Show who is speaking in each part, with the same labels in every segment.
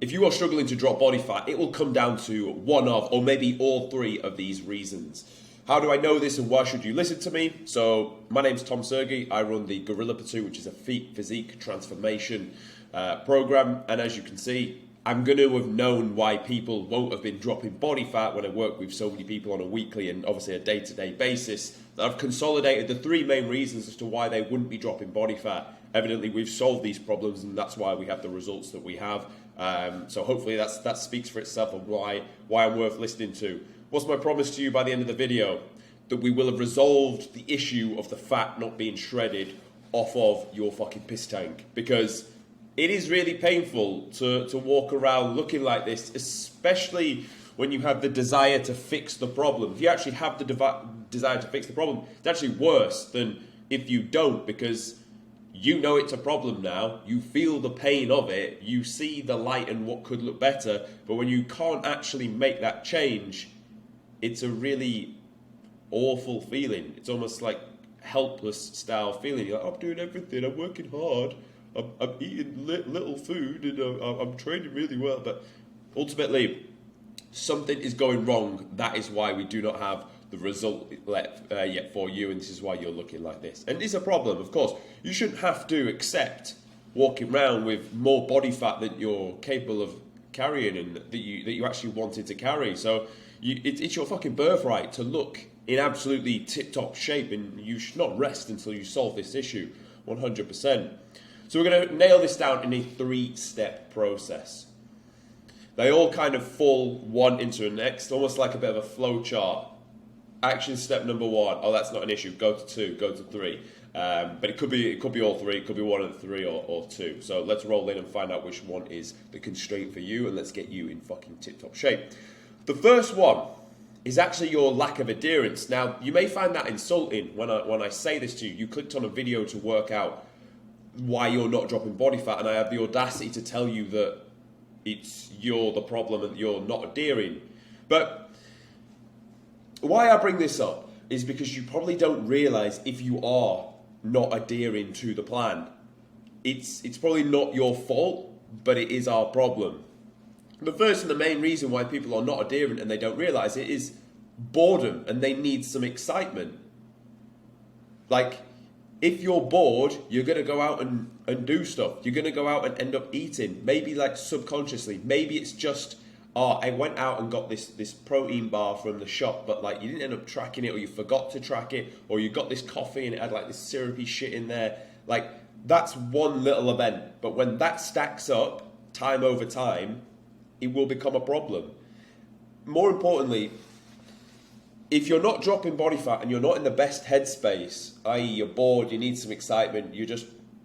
Speaker 1: if you are struggling to drop body fat, it will come down to one of, or maybe all three of these reasons. How do I know this and why should you listen to me? So my name's Tom Sergey. I run the Gorilla Pursuit, which is a physique transformation program. And as you can see, I'm going to have known why people won't have been dropping body fat when I work with so many people on a weekly and obviously a day-to-day basis. I've consolidated the three main reasons as to why they wouldn't be dropping body fat. Evidently, we've solved these problems, and that's why we have the results that we have. So hopefully that speaks for itself and why I'm worth listening to. What's my promise to you by the end of the video? That we will have resolved the issue of the fat not being shredded off of your fucking piss tank. Because it is really painful to walk around looking like this, especially when you have the desire to fix the problem. If you actually have the desire to fix the problem, it's actually worse than if you don't, because you know it's a problem now, you feel the pain of it, you see the light and what could look better, but when you can't actually make that change, it's a really awful feeling. It's almost like helpless style feeling. You're like, I'm doing everything, I'm working hard, I'm eating little food, and I'm training really well, but ultimately something is going wrong. That is why we do not have the result yet for you, and this is why you're looking like this. And it's a problem, of course. You shouldn't have to accept walking around with more body fat than you're capable of carrying and that you actually wanted to carry. So it's your fucking birthright to look in absolutely tip-top shape, and you should not rest until you solve this issue 100%. So we're going to nail this down in a 3-step process. They all kind of fall one into the next, almost like a bit of a flow chart. Action step number 1, oh, that's not an issue, go to 2, go to 3. But it could be all 3, it could be one of the 3 or 2. So let's roll in and find out which one is the constraint for you, and let's get you in fucking tip-top shape. The first one is actually your lack of adherence. Now, you may find that insulting when I say this to you. You clicked on a video to work out why you're not dropping body fat, and I have the audacity to tell you that you're the problem and you're not adhering. But why I bring this up is because you probably don't realize if you are not adhering to the plan. It's probably not your fault, but it is our problem. The first and the main reason why people are not adherent and they don't realize it is boredom, and they need some excitement. Like, if you're bored, you're going to go out and do stuff. You're going to go out and end up eating, maybe like subconsciously. Maybe it's just, I went out and got this protein bar from the shop, but like you didn't end up tracking it, or you forgot to track it, or you got this coffee and it had like this syrupy shit in there. Like, that's one little event. But when that stacks up time over time, it will become a problem. More importantly, if you're not dropping body fat and you're not in the best headspace, i.e. you're bored, you need some excitement,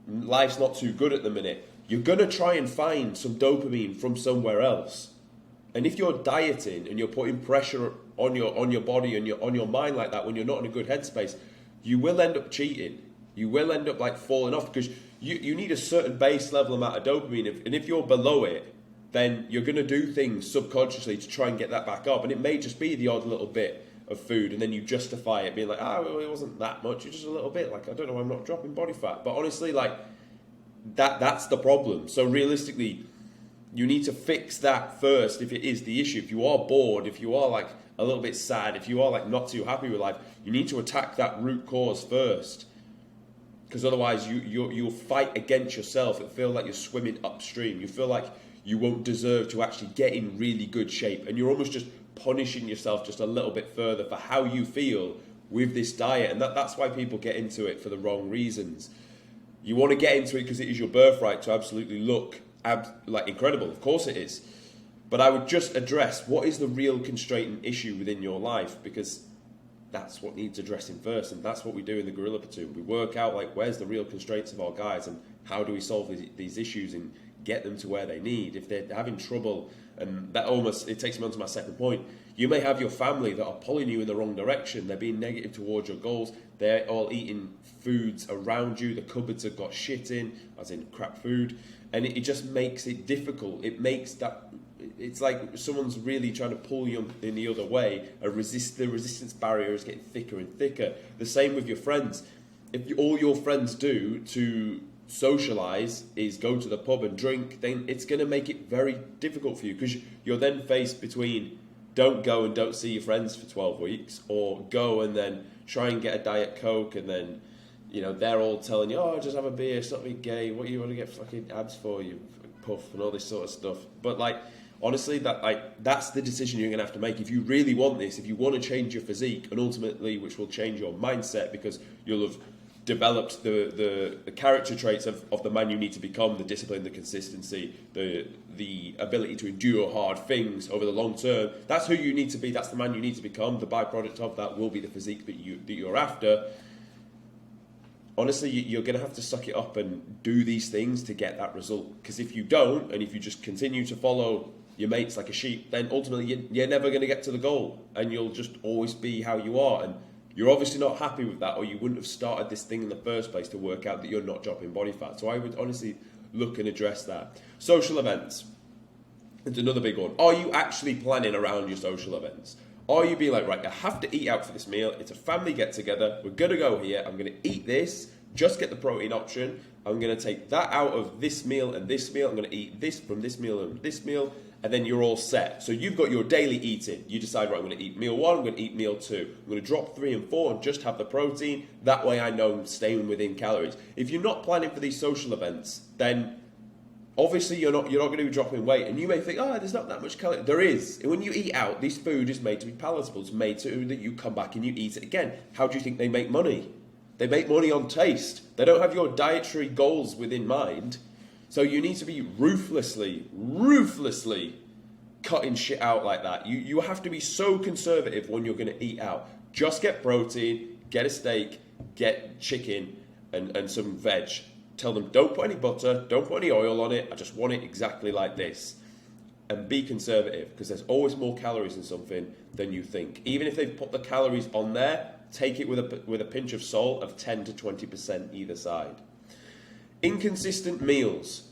Speaker 1: life's not too good at the minute, you're going to try and find some dopamine from somewhere else. And if you're dieting and you're putting pressure on your body and on your mind like that when you're not in a good headspace, you will end up cheating. You will end up like falling off, because you need a certain base level amount of dopamine. And if you're below it, then you're going to do things subconsciously to try and get that back up. And it may just be the odd little bit of food, and then you justify it being like, well, it wasn't that much, it's just a little bit, like, I don't know, I'm not dropping body fat. But honestly, like, that's the problem. So realistically, you need to fix that first if it is the issue. If you are bored, if you are like a little bit sad, if you are like not too happy with life, you need to attack that root cause first, because otherwise you'll fight against yourself. It'll feel like you're swimming upstream. You feel like you won't deserve to actually get in really good shape, and you're almost just punishing yourself just a little bit further for how you feel with this diet. And that's why people get into it for the wrong reasons. You want to get into it because it is your birthright to absolutely look like incredible. Of course it is. But I would just address what is the real constraint and issue within your life, because that's what needs addressing first, and that's what we do in the Gorilla Platoon. We work out like where's the real constraints of our guys and how do we solve these issues and get them to where they need. If they're having trouble, and that almost, it takes me on to my second point. You may have your family that are pulling you in the wrong direction. They're being negative towards your goals. They're all eating foods around you. The cupboards have got shit in, as in crap food. And it just makes it difficult. It makes that, it's like someone's really trying to pull you in the other way. The resistance barrier is getting thicker and thicker. The same with your friends. If all your friends do to socialize, is go to the pub and drink, then it's going to make it very difficult for you, because you're then faced between don't go and don't see your friends for 12 weeks, or go and then try and get a Diet Coke, and then, you know, they're all telling you, oh, just have a beer, stop being gay, what you want to get fucking abs for, you puff, and all this sort of stuff. But like, honestly, that's the decision you're going to have to make. If you really want this, if you want to change your physique, and ultimately, which will change your mindset, because you'll have developed the character traits of the man you need to become, the discipline, the consistency, the ability to endure hard things over the long term. That's who you need to be. That's the man you need to become. The byproduct of that will be the physique that you're after. Honestly, you're going to have to suck it up and do these things to get that result. Because if you don't, and if you just continue to follow your mates like a sheep, then ultimately you're never going to get to the goal, and you'll just always be how you are. And you're obviously not happy with that, or you wouldn't have started this thing in the first place to work out that you're not dropping body fat. So I would honestly look and address that. Social events. It's another big one. Are you actually planning around your social events? Are you being like, right, I have to eat out for this meal. It's a family get-together. We're going to go here. I'm going to eat this. Just get the protein option. I'm going to take that out of this meal and this meal. I'm going to eat this from this meal and this meal. And then you're all set. So you've got your daily eating. You decide, right, I'm going to eat meal 1, I'm going to eat meal 2. I'm going to drop 3 and 4 and just have the protein. That way I know I'm staying within calories. If you're not planning for these social events, then obviously you're not going to be dropping weight. And you may think, oh, there's not that much calorie. There is. When you eat out, this food is made to be palatable. It's made so that you come back and you eat it again. How do you think they make money? They make money on taste. They don't have your dietary goals within mind. So you need to be ruthlessly cutting shit out like that. You have to be so conservative when you're going to eat out. Just get protein, get a steak, get chicken and some veg. Tell them, don't put any butter, don't put any oil on it. I just want it exactly like this. And be conservative, because there's always more calories in something than you think. Even if they've put the calories on there, take it with a pinch of salt of 10 to 20% either side. Inconsistent meals.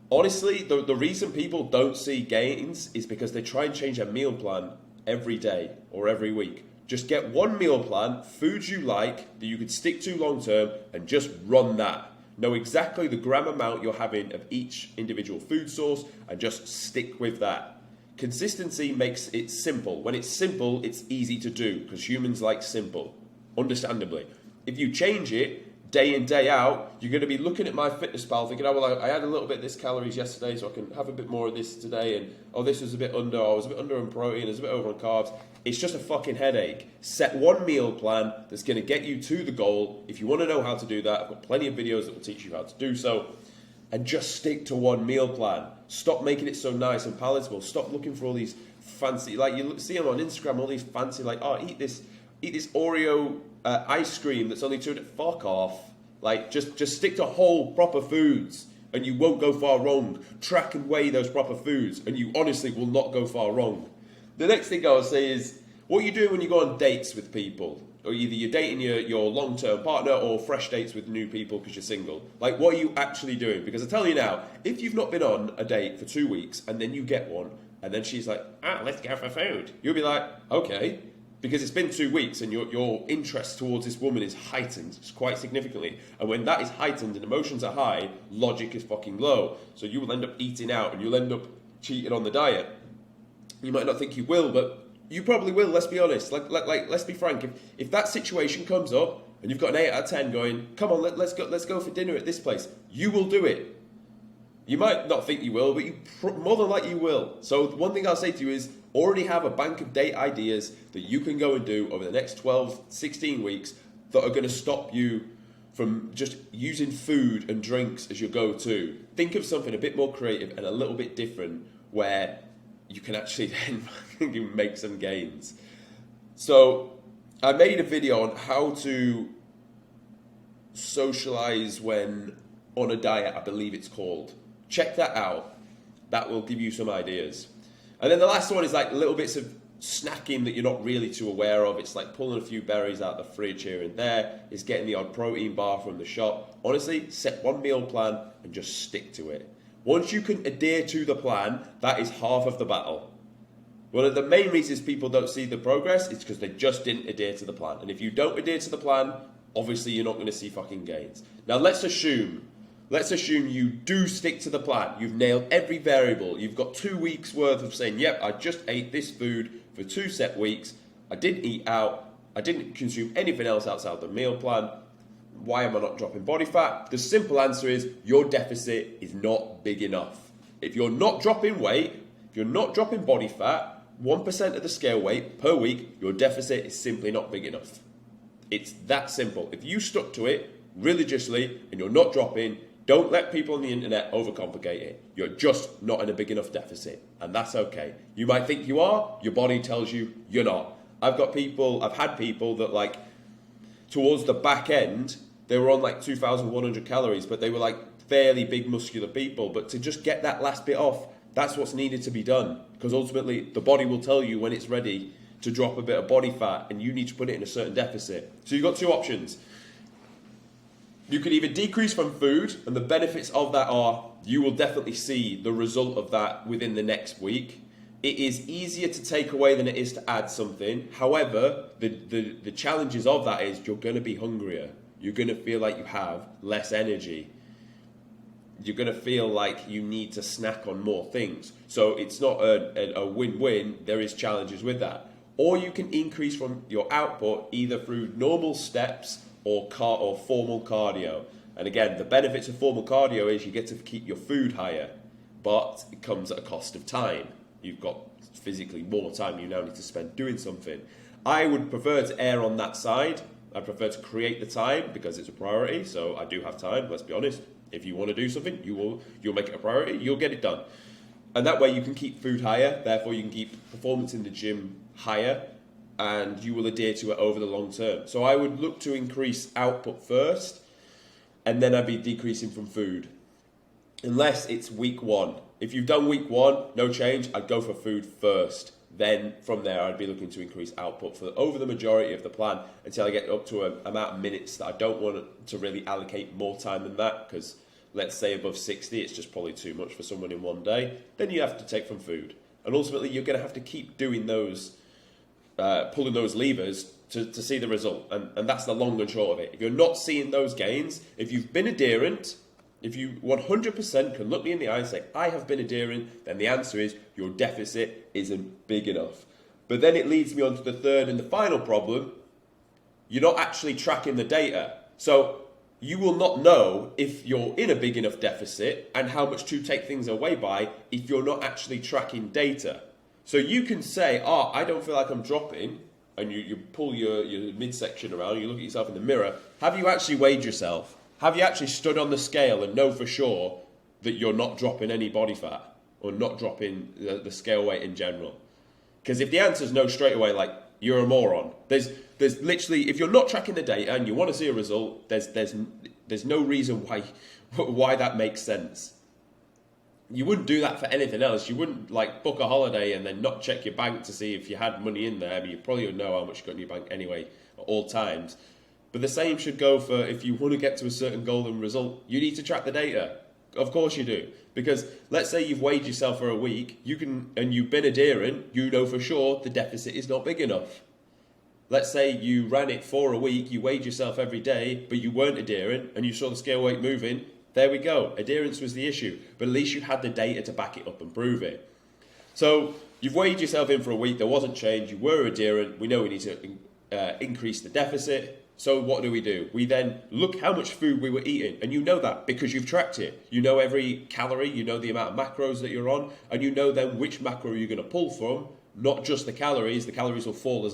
Speaker 1: Honestly, the reason people don't see gains is because they try and change their meal plan every day or every week. Just get one meal plan, foods you like, that you could stick to long term, and just run that. Know exactly the gram amount you're having of each individual food source, and just stick with that. Consistency makes it simple. When it's simple, it's easy to do, because humans like simple, understandably. If you change it, day in, day out, you're going to be looking at MyFitnessPal thinking, oh, well, I had a little bit of this calories yesterday, so I can have a bit more of this today, and oh, this was a bit under, I was a bit under on protein, I was a bit over on carbs. It's just a fucking headache. Set one meal plan that's going to get you to the goal. If you want to know how to do that, I've got plenty of videos that will teach you how to do so, and just stick to one meal plan. Stop making it so nice and palatable. Stop looking for all these fancy, like you see them on Instagram, all these fancy, like, oh, eat this Oreo ice cream that's only 200. Fuck off. Like, just stick to whole proper foods, and you won't go far wrong. Track and weigh those proper foods, and you honestly will not go far wrong. The next thing I would say is, what you do when you go on dates with people, or either you're dating your long-term partner or fresh dates with new people because you're single. Like, what are you actually doing? Because I tell you now, if you've not been on a date for 2 weeks and then you get one, and then she's like, let's go for food, you'll be like, okay. Because it's been 2 weeks and your interest towards this woman is heightened quite significantly. And when that is heightened and emotions are high, logic is fucking low. So you will end up eating out and you'll end up cheating on the diet. You might not think you will, but you probably will, let's be honest. Like let's be frank. If that situation comes up and you've got an 8 out of 10 going, come on, let's go for dinner at this place, you will do it. You might not think you will, but you more than likely you will. So one thing I'll say to you is, already have a bank of date ideas that you can go and do over the next 12, 16 weeks that are going to stop you from just using food and drinks as your go-to. Think of something a bit more creative and a little bit different where you can actually then make some gains. So I made a video on how to socialize when on a diet, I believe it's called. Check that out. That will give you some ideas. And then the last one is like little bits of snacking that you're not really too aware of. It's like pulling a few berries out of the fridge here and there. It's getting the odd protein bar from the shop. Honestly, set one meal plan and just stick to it. Once you can adhere to the plan, that is half of the battle. One of the main reasons people don't see the progress is because they just didn't adhere to the plan. And if you don't adhere to the plan, obviously you're not going to see fucking gains. Now let's assume let's assume you do stick to the plan. You've nailed every variable. You've got 2 weeks worth of saying, yep, I just ate this food for 2 set weeks. I didn't eat out. I didn't consume anything else outside the meal plan. Why am I not dropping body fat? The simple answer is your deficit is not big enough. If you're not dropping weight, if you're not dropping body fat, 1% of the scale weight per week, your deficit is simply not big enough. It's that simple. If you stuck to it religiously and you're not dropping, don't let people on the internet overcomplicate it. You're just not in a big enough deficit, and that's okay. You might think you are, your body tells you you're not. I've had people that like, towards the back end, they were on like 2,100 calories, but they were like fairly big muscular people. But to just get that last bit off, that's what's needed to be done. Because ultimately, the body will tell you when it's ready to drop a bit of body fat, and you need to put it in a certain deficit. So you've got 2 options. You could either decrease from food, and the benefits of that are you will definitely see the result of that within the next week. It is easier to take away than it is to add something. However, the challenges of that is you're going to be hungrier. You're going to feel like you have less energy. You're going to feel like you need to snack on more things. So it's not a win-win. There is challenges with that. Or you can increase from your output either through normal steps or formal cardio. And again, the benefits of formal cardio is you get to keep your food higher, but it comes at a cost of time. You've got physically more time you now need to spend doing something. I would prefer to err on that side. I prefer to create the time because it's a priority. So I do have time, let's be honest. If you want to do something, you'll make it a priority, you'll get it done. And that way you can keep food higher, therefore you can keep performance in the gym higher, and you will adhere to it over the long term. So I would look to increase output first, and then I'd be decreasing from food. Unless it's week 1. If you've done week 1, no change, I'd go for food first. Then from there, I'd be looking to increase output over the majority of the plan until I get up to an amount of minutes that I don't want to really allocate more time than that, because let's say above 60, it's just probably too much for someone in one day. Then you have to take from food. And ultimately, you're going to have to keep doing those, pulling those levers to see the result. And that's the long and short of it. If you're not seeing those gains, if you've been adherent, if you 100% can look me in the eye and say, I have been adherent, then the answer is your deficit isn't big enough. But then it leads me on to the third and the final problem. You're not actually tracking the data. So you will not know if you're in a big enough deficit and how much to take things away by if you're not actually tracking data. So you can say, I don't feel like I'm dropping, and you pull your midsection around, you look at yourself in the mirror. Have you actually weighed yourself? Have you actually stood on the scale and know for sure that you're not dropping any body fat or not dropping the scale weight in general? Because if the answer is no straight away, like, you're a moron. There's literally, if you're not tracking the data and you want to see a result, there's no reason why that makes sense. You wouldn't do that for anything else. You wouldn't like book a holiday and then not check your bank to see if you had money in there, but you probably would know how much you got in your bank anyway at all times. But the same should go for if you want to get to a certain goal and result, you need to track the data. Of course you do. Because let's say you've weighed yourself for a week, and you've been adherent, you know for sure the deficit is not big enough. Let's say you ran it for a week, you weighed yourself every day, but you weren't adherent, and you saw the scale weight moving. There we go. Adherence was the issue. But at least you had the data to back it up and prove it. So you've weighed yourself in for a week, there wasn't change, you were adherent, we know we need to increase the deficit. So what do? We then look how much food we were eating. And you know that because you've tracked it. You know every calorie, you know the amount of macros that you're on, and you know then which macro you're going to pull from, not just the calories. The calories will fall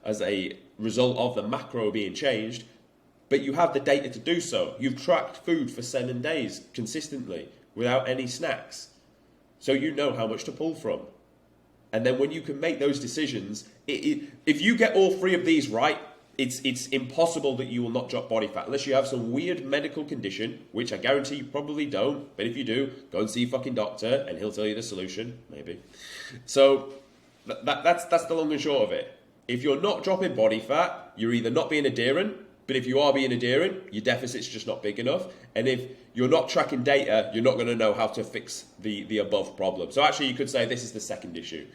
Speaker 1: as a result of the macro being changed. But you have the data to do so. You've tracked food for 7 days consistently without any snacks. So you know how much to pull from. And then when you can make those decisions, if you get all 3 of these right, it's impossible that you will not drop body fat unless you have some weird medical condition, which I guarantee you probably don't. But if you do, go and see a fucking doctor and he'll tell you the solution, maybe. So that's the long and short of it. If you're not dropping body fat, you're either not being adherent, but if you are being adherent, your deficit's just not big enough. And if you're not tracking data, you're not going to know how to fix the above problem. So actually you could say this is the second issue.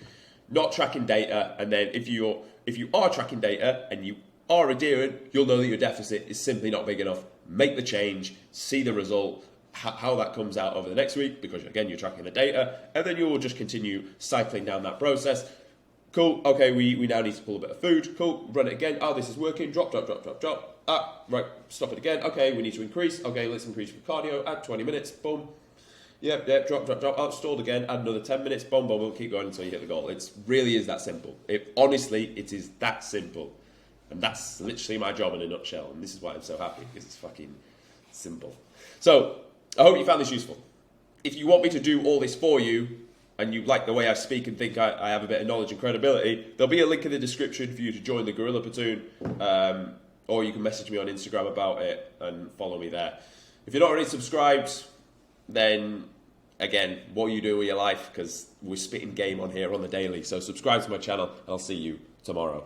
Speaker 1: Not tracking data, and then if you are tracking data and you are adherent, you'll know that your deficit is simply not big enough. Make the change, see the result, how that comes out over the next week, because again, you're tracking the data, and then you will just continue cycling down that process. Cool, okay, we now need to pull a bit of food. Cool, run it again. Oh, this is working. Drop. Right, stop it again. Okay, we need to increase. Okay, let's increase for cardio. Add 20 minutes. Boom. Yep, drop. Oh, stalled again. Add another 10 minutes. Boom. We'll keep going until you hit the goal. It really is that simple. Honestly, it is that simple. And that's literally my job in a nutshell. And this is why I'm so happy, because it's fucking simple. So, I hope you found this useful. If you want me to do all this for you, and you like the way I speak and think I have a bit of knowledge and credibility, there'll be a link in the description for you to join the Guerrilla Platoon, or you can message me on Instagram about it and follow me there. If you're not already subscribed, then again, what are you doing with your life? Because we're spitting game on here on the daily. So subscribe to my channel, and I'll see you tomorrow.